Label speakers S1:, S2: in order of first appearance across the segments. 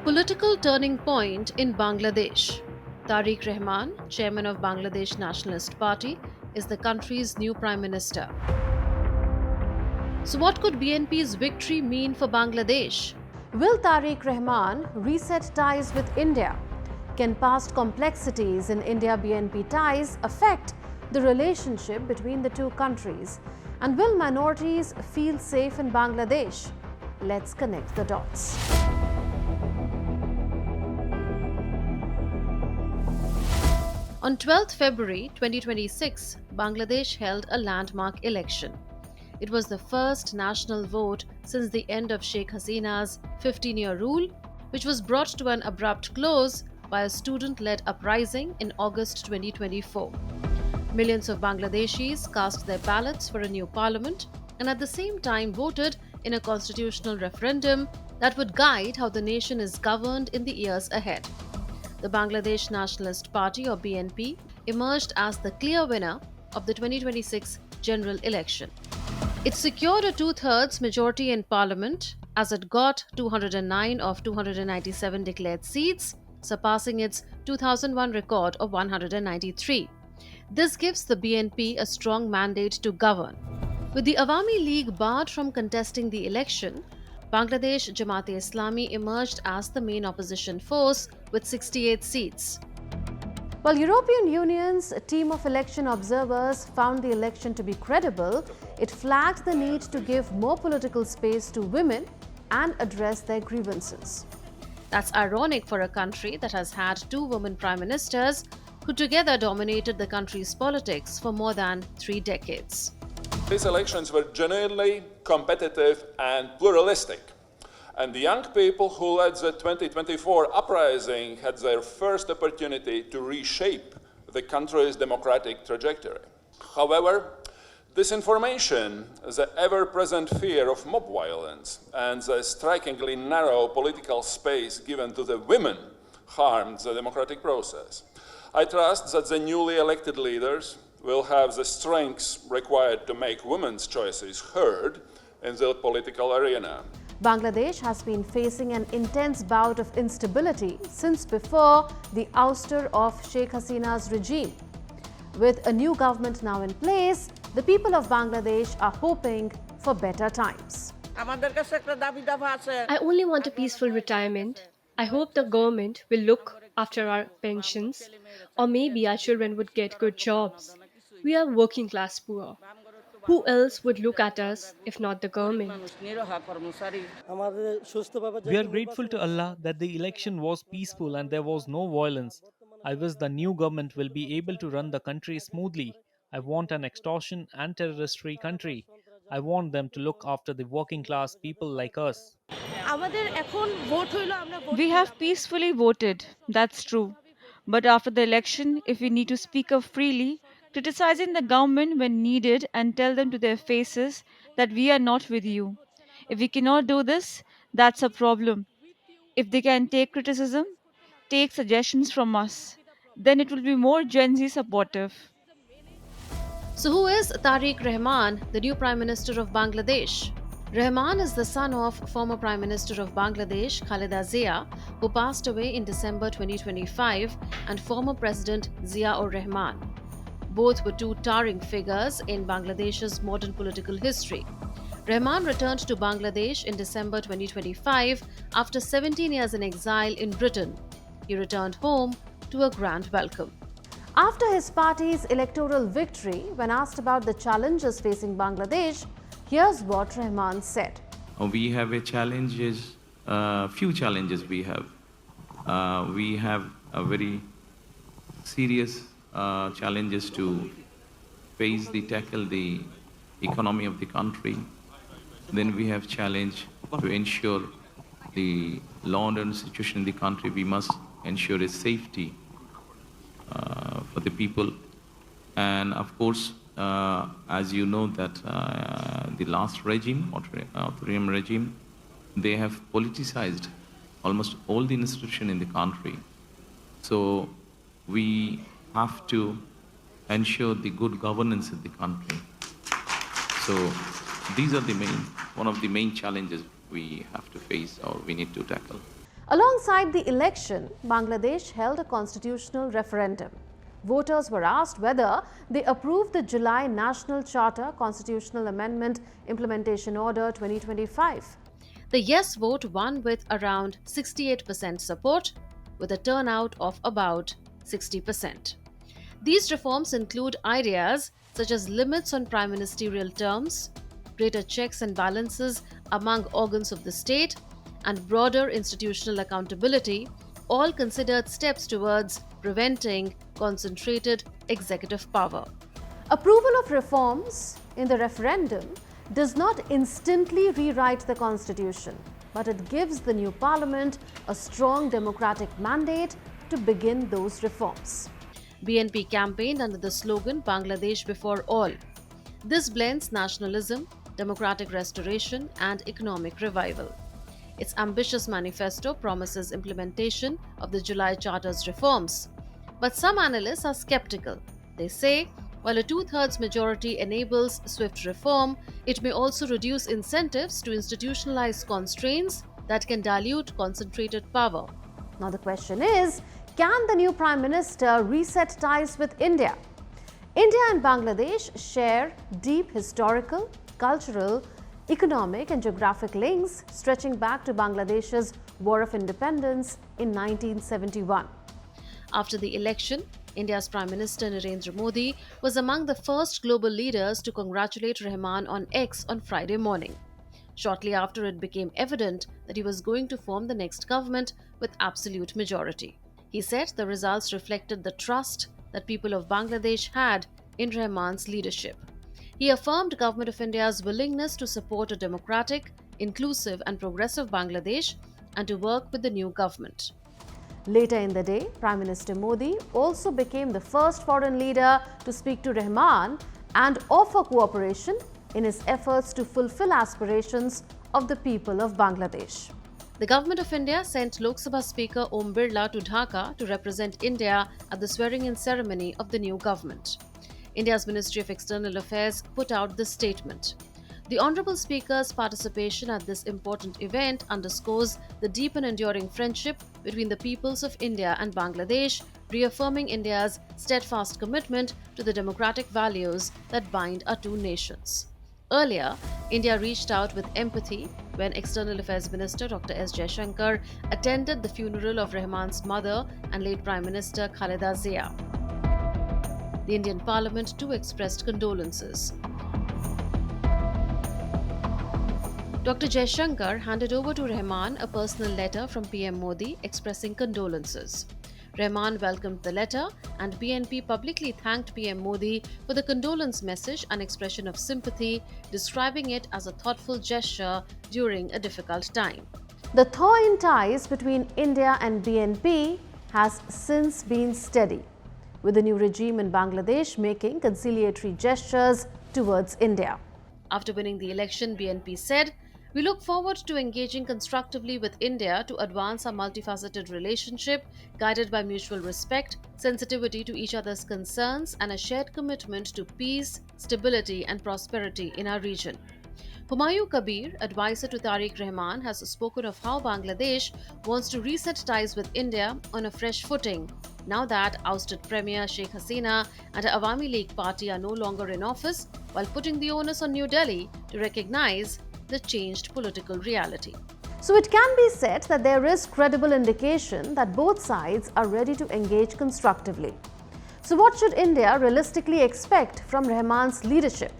S1: Political turning point in Bangladesh. Tarique Rahman, chairman of Bangladesh Nationalist Party, is the country's new prime minister. So, what could BNP's victory mean for Bangladesh? Will Tarique Rahman reset ties with India? Can past complexities in India BNP ties affect the relationship between the two countries? And will minorities feel safe in Bangladesh? Let's connect the dots. On 12th February 2026, Bangladesh held a landmark election. It was the first national vote since the end of Sheikh Hasina's 15-year rule, which was brought to an abrupt close by a student-led uprising in August 2024. Millions of Bangladeshis cast their ballots for a new parliament and at the same time voted in a constitutional referendum that would guide how the nation is governed in the years ahead. The Bangladesh Nationalist Party, or BNP, emerged as the clear winner of the 2026 general election. It secured a two-thirds majority in parliament as it got 209 of 297 declared seats, surpassing its 2001 record of 193. This gives the BNP a strong mandate to govern. With the Awami League barred from contesting the election, Bangladesh Jamaat-e-Islami emerged as the main opposition force with 68 seats. While European Union's team of election observers found the election to be credible, it flagged the need to give more political space to women and address their grievances. That's ironic for a country that has had two women prime ministers who together dominated the country's politics for more than 3 decades.
S2: These elections were genuinely competitive and pluralistic, and the young people who led the 2024 uprising had their first opportunity to reshape the country's democratic trajectory. However, disinformation, the ever-present fear of mob violence, and the strikingly narrow political space given to the women harmed the democratic process. I trust that the newly elected leaders will have the strengths required to make women's choices heard in the political arena.
S1: Bangladesh has been facing an intense bout of instability since before the ouster of Sheikh Hasina's regime. With a new government now in place, the people of Bangladesh are hoping for better times.
S3: I only want a peaceful retirement. I hope the government will look after our pensions, or maybe our children would get good jobs. We are working class poor. Who else would look at us if not the government?
S4: We are grateful to Allah that the election was peaceful and there was no violence. I wish the new government will be able to run the country smoothly. I want an extortion and terrorist free country. I want them to look after the working class people like us.
S5: We have peacefully voted, that's true. But after the election, if we need to speak up freely, criticizing the government when needed and tell them to their faces that we are not with you. If we cannot do this, that's a problem. If they can take criticism, take suggestions from us, then it will be more Gen Z supportive.
S1: So, who is Tarique Rahman, the new Prime Minister of Bangladesh? Rahman is the son of former Prime Minister of Bangladesh, Khaleda Zia, who passed away in December 2025, and former President Zia-ur-Rahman. Both were two towering figures in Bangladesh's modern political history. Rahman returned to Bangladesh in December 2025 after 17 years in exile in Britain. He returned home to a grand welcome. After his party's electoral victory, when asked about the challenges facing Bangladesh, here's what Rahman said.
S6: We have few challenges we have. We have a very serious challenges to tackle the economy of the country. Then we have challenge to ensure the law and order situation in the country. We must ensure its safety for the people. And of course, as you know that the last regime, authoritarian regime, they have politicized almost all the institutions in the country. So we have to ensure the good governance in the country. So these are one of the main challenges we have to face or we need to tackle.
S1: Alongside the election, Bangladesh held a constitutional referendum. Voters were asked whether they approved the July National Charter Constitutional Amendment Implementation Order 2025. The yes vote won with around 68% support, with a turnout of about 60%. These reforms include ideas such as limits on prime ministerial terms, greater checks and balances among organs of the state, and broader institutional accountability, all considered steps towards preventing concentrated executive power. Approval of reforms in the referendum does not instantly rewrite the constitution, but it gives the new parliament a strong democratic mandate to begin those reforms. BNP campaigned under the slogan Bangladesh Before All. This blends nationalism, democratic restoration, and economic revival. Its ambitious manifesto promises implementation of the July Charter's reforms. But some analysts are skeptical. They say, while a two-thirds majority enables swift reform, it may also reduce incentives to institutionalize constraints that can dilute concentrated power. Now the question is, can the new Prime Minister reset ties with India? India and Bangladesh share deep historical, cultural, economic and geographic links stretching back to Bangladesh's War of Independence in 1971. After the election, India's Prime Minister Narendra Modi was among the first global leaders to congratulate Rahman on X on Friday morning, shortly after it became evident that he was going to form the next government with absolute majority. He said the results reflected the trust that people of Bangladesh had in Rahman's leadership. He affirmed Government of India's willingness to support a democratic, inclusive and progressive Bangladesh and to work with the new government. Later in the day, Prime Minister Modi also became the first foreign leader to speak to Rahman and offer cooperation in his efforts to fulfill aspirations of the people of Bangladesh. The Government of India sent Lok Sabha Speaker Om Birla to Dhaka to represent India at the swearing-in ceremony of the new government. India's Ministry of External Affairs put out this statement. The Honourable Speaker's participation at this important event underscores the deep and enduring friendship between the peoples of India and Bangladesh, reaffirming India's steadfast commitment to the democratic values that bind our two nations. Earlier, India reached out with empathy when External Affairs Minister Dr. S. Jaishankar attended the funeral of Rahman's mother and late Prime Minister Khaleda Zia. The Indian Parliament too expressed condolences. Dr. Jaishankar handed over to Rahman a personal letter from PM Modi expressing condolences. Rahman welcomed the letter and BNP publicly thanked PM Modi for the condolence message and expression of sympathy, describing it as a thoughtful gesture during a difficult time. The thaw in ties between India and BNP has since been steady, with the new regime in Bangladesh making conciliatory gestures towards India. After winning the election, BNP said, "We look forward to engaging constructively with India to advance our multifaceted relationship, guided by mutual respect, sensitivity to each other's concerns, and a shared commitment to peace, stability, and prosperity in our region." Humayun Kabir, advisor to Tarique Rahman, has spoken of how Bangladesh wants to reset ties with India on a fresh footing, now that ousted Premier Sheikh Hasina and her Awami League party are no longer in office, while putting the onus on New Delhi to recognize the changed political reality. So it can be said that there is credible indication that both sides are ready to engage constructively. So what should India realistically expect from Rahman's leadership?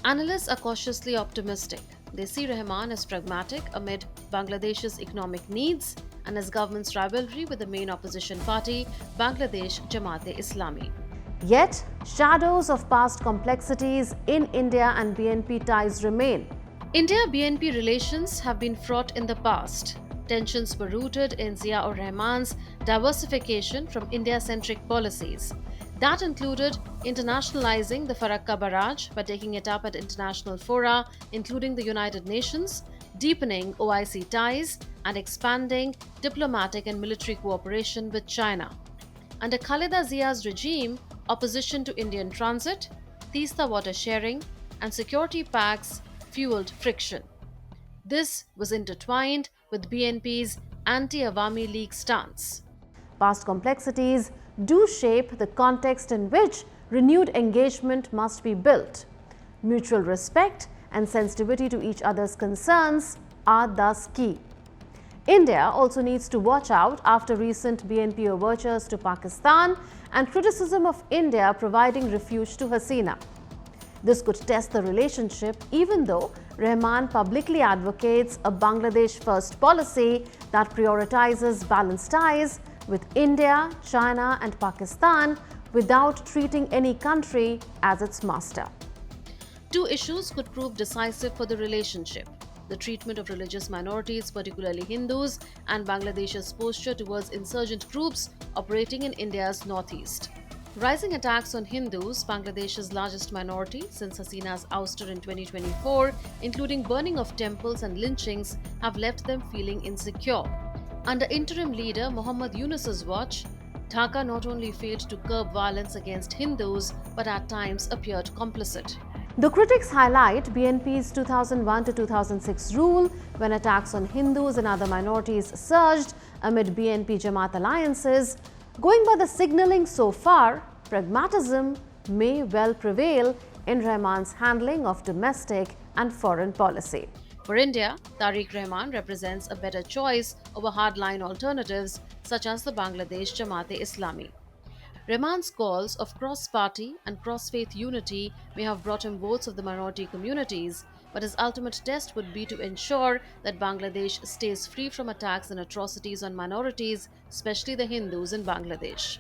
S1: Analysts are cautiously optimistic. They see Rahman as pragmatic amid Bangladesh's economic needs and as government's rivalry with the main opposition party, Bangladesh Jamaat-e-Islami. Yet, shadows of past complexities in India and BNP ties remain. India-BNP relations have been fraught in the past. Tensions were rooted in Zia-ur-Rahman's diversification from India-centric policies. That included internationalizing the Farakka barrage by taking it up at international fora, including the United Nations, deepening OIC ties, and expanding diplomatic and military cooperation with China. Under Khaleda Zia's regime, opposition to Indian transit, Teesta water sharing, and security pacts fueled friction. This was intertwined with BNP's anti-Awami League stance.
S7: Past complexities do shape the context in which renewed engagement must be built. Mutual respect and sensitivity to each other's concerns are thus key. India also needs to watch out after recent BNP overtures to Pakistan and criticism of India providing refuge to Hasina. This could test the relationship, even though Rahman publicly advocates a Bangladesh-first policy that prioritizes balanced ties with India, China and Pakistan without treating any country as its master.
S1: Two issues could prove decisive for the relationship: the treatment of religious minorities, particularly Hindus, and Bangladesh's posture towards insurgent groups operating in India's northeast. Rising attacks on Hindus, Bangladesh's largest minority since Hasina's ouster in 2024, including burning of temples and lynchings, have left them feeling insecure. Under interim leader Muhammad Yunus's watch, Dhaka not only failed to curb violence against Hindus but at times appeared complicit.
S7: The critics highlight BNP's 2001 to 2006 rule when attacks on Hindus and other minorities surged amid BNP Jamaat alliances. Going by the signalling so far, pragmatism may well prevail in Rahman's handling of domestic and foreign policy.
S1: For India, Tarique Rahman represents a better choice over hardline alternatives such as the Bangladesh Jamaat-e-Islami. Rahman's calls of cross-party and cross-faith unity may have brought him votes of the minority communities, but his ultimate test would be to ensure that Bangladesh stays free from attacks and atrocities on minorities, especially the Hindus in Bangladesh.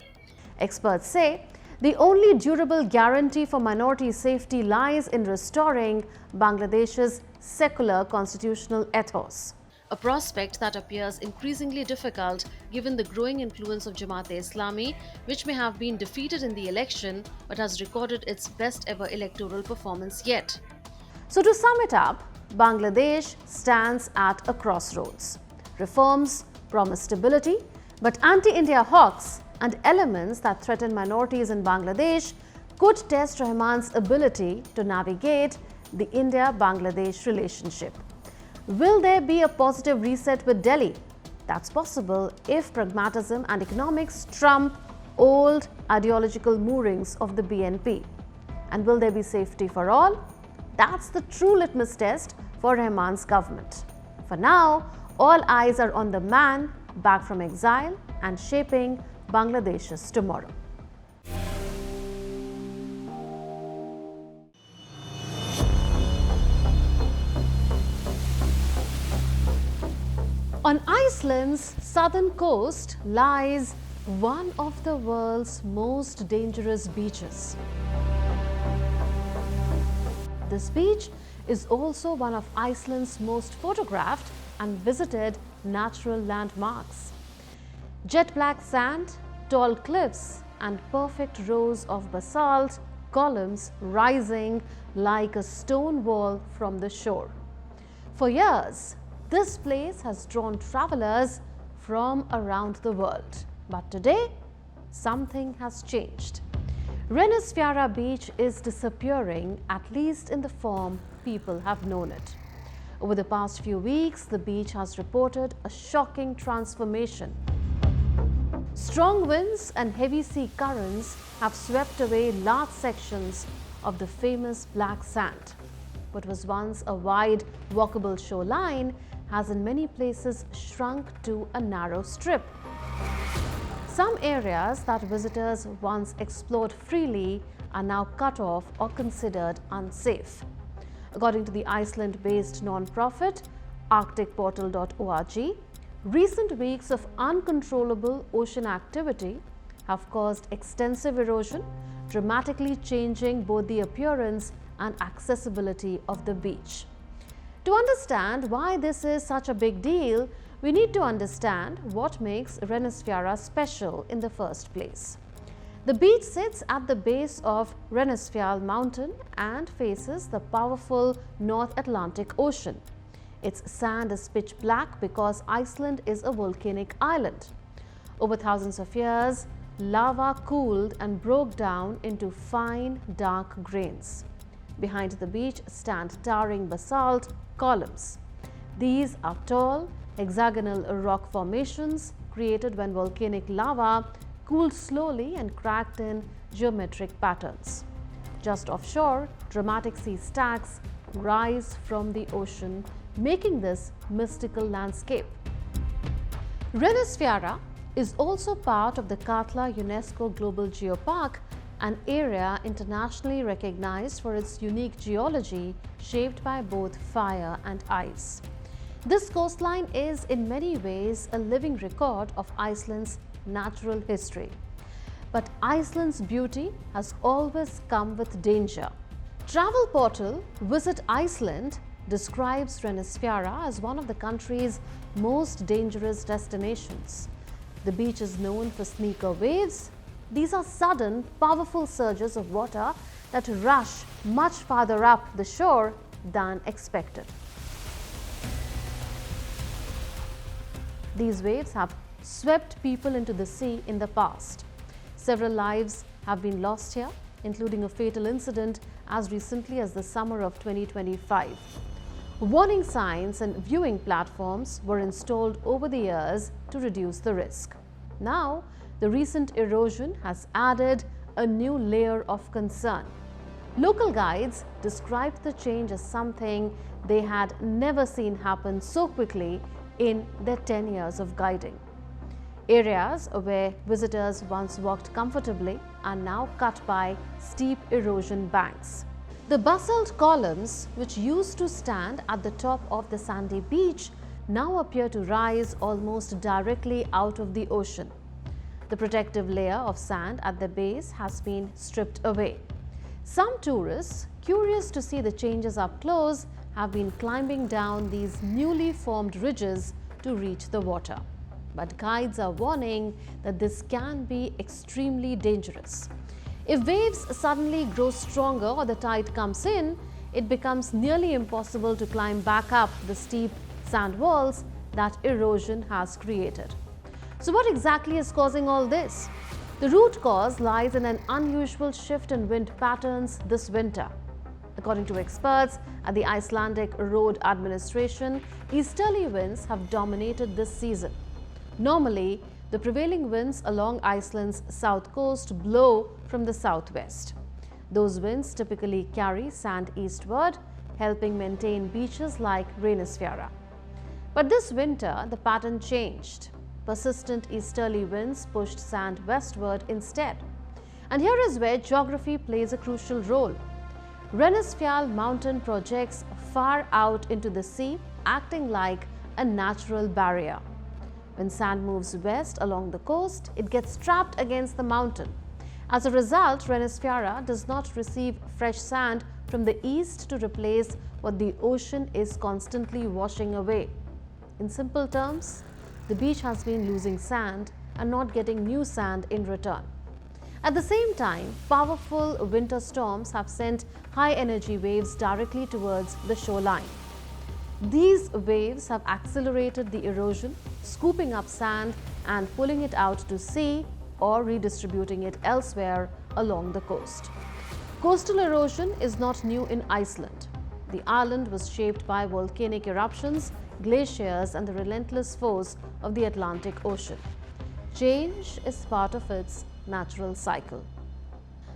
S7: Experts say the only durable guarantee for minority safety lies in restoring Bangladesh's secular constitutional ethos.
S1: A prospect that appears increasingly difficult given the growing influence of Jamaat-e-Islami, which may have been defeated in the election but has recorded its best ever electoral performance yet.
S7: So to sum it up, Bangladesh stands at a crossroads. Reforms promise stability, but anti-India hawks and elements that threaten minorities in Bangladesh could test Rahman's ability to navigate the India-Bangladesh relationship. Will there be a positive reset with Delhi? That's possible if pragmatism and economics trump old ideological moorings of the BNP. And will there be safety for all? That's the true litmus test for Rahman's government. For now, all eyes are on the man back from exile and shaping Bangladesh's tomorrow. On Iceland's southern coast lies one of the world's most dangerous beaches. This beach is also one of Iceland's most photographed and visited natural landmarks. Jet black sand, tall cliffs, and perfect rows of basalt columns rising like a stone wall from the shore. For years, this place has drawn travelers from around the world. But today, something has changed. Reynisfjara Beach is disappearing, at least in the form people have known it. Over the past few weeks, the beach has reported a shocking transformation. Strong winds and heavy sea currents have swept away large sections of the famous black sand. What was once a wide, walkable shoreline has in many places shrunk to a narrow strip. Some areas that visitors once explored freely are now cut off or considered unsafe. According to the Iceland-based non-profit arcticportal.org, recent weeks of uncontrollable ocean activity have caused extensive erosion, dramatically changing both the appearance and accessibility of the beach. To understand why this is such a big deal, we need to understand what makes Reynisfjara special in the first place. The beach sits at the base of Reynisfjall mountain and faces the powerful North Atlantic Ocean. Its sand is pitch black because Iceland is a volcanic island. Over thousands of years, lava cooled and broke down into fine, dark grains. Behind the beach stand towering basalt columns. These are tall, hexagonal rock formations created when volcanic lava cooled slowly and cracked in geometric patterns. Just offshore, dramatic sea stacks rise from the ocean, making this mystical landscape. Renisfiara is also part of the Katla UNESCO Global Geopark, an area internationally recognized for its unique geology shaped by both fire and ice. This coastline is in many ways a living record of Iceland's natural history. But Iceland's beauty has always come with danger. Travel portal Visit Iceland describes Renisfiara as one of the country's most dangerous destinations. The beach is known for sneaker waves. These are sudden, powerful surges of water that rush much farther up the shore than expected. These waves have swept people into the sea in the past. Several lives have been lost here, including a fatal incident as recently as the summer of 2025. Warning signs and viewing platforms were installed over the years to reduce the risk. Now, the recent erosion has added a new layer of concern. Local guides described the change as something they had never seen happen so quickly in their 10 years of guiding. Areas where visitors once walked comfortably are now cut by steep erosion banks. The basalt columns, which used to stand at the top of the sandy beach, now appear to rise almost directly out of the ocean. The protective layer of sand at the base has been stripped away. Some tourists, curious to see the changes up close, have been climbing down these newly formed ridges to reach the water. But guides are warning that this can be extremely dangerous. If waves suddenly grow stronger or the tide comes in, it becomes nearly impossible to climb back up the steep sand walls that erosion has created. So what exactly is causing all this? The root cause lies in an unusual shift in wind patterns this winter. According to experts at the Icelandic Road Administration, easterly winds have dominated this season. Normally, the prevailing winds along Iceland's south coast blow from the southwest. Those winds typically carry sand eastward, helping maintain beaches like Renisfiara. But this winter, the pattern changed. Persistent easterly winds pushed sand westward instead. And here is where geography plays a crucial role. Renisfjall mountain projects far out into the sea, acting like a natural barrier. When sand moves west along the coast, it gets trapped against the mountain. As a result, Renisfiara does not receive fresh sand from the east to replace what the ocean is constantly washing away. In simple terms, the beach has been losing sand and not getting new sand in return. At the same time, powerful winter storms have sent high-energy waves directly towards the shoreline. These waves have accelerated the erosion, scooping up sand and pulling it out to sea or redistributing it elsewhere along the coast. Coastal erosion is not new in Iceland. The island was shaped by volcanic eruptions, glaciers, and the relentless force of the Atlantic Ocean. Change is part of its natural cycle.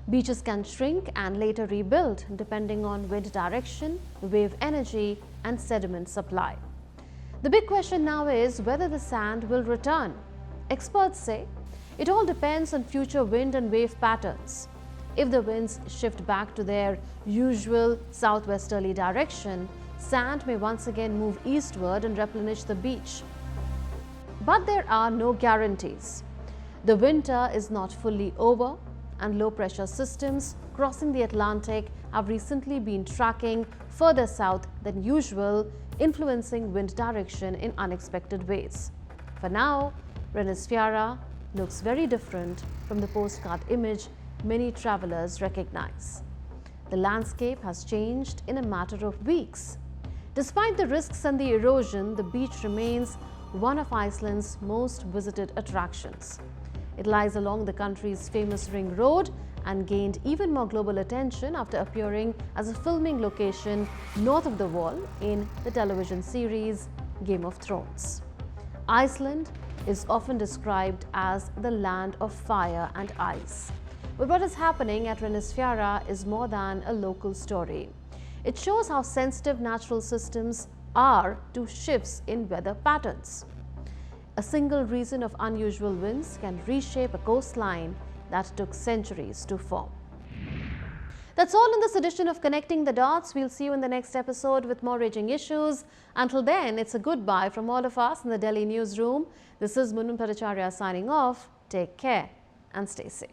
S7: Beaches can shrink and later rebuild depending on wind direction, wave energy, and sediment supply. The big question now is whether the sand will return. Experts say it all depends on future wind and wave patterns. If the winds shift back to their usual southwesterly direction, sand may once again move eastward and replenish the beach. But there are no guarantees. The winter is not fully over, and low-pressure systems crossing the Atlantic have recently been tracking further south than usual, influencing wind direction in unexpected ways. For now, Renisfiara looks very different from the postcard image many travelers recognize. The landscape has changed in a matter of weeks. Despite the risks and the erosion, the beach remains one of Iceland's most visited attractions. It lies along the country's famous ring road and gained even more global attention after appearing as a filming location north of the wall in the television series Game of Thrones. Iceland is often described as the land of fire and ice. But what is happening at Renisfjara is more than a local story. It shows how sensitive natural systems are to shifts in weather patterns. A single reason of unusual winds can reshape a coastline that took centuries to form. That's all in this edition of Connecting the Dots. We'll see you in the next episode with more raging issues. Until then, it's a goodbye from all of us in the Delhi newsroom. This is Munun Paracharya signing off. Take care and stay safe.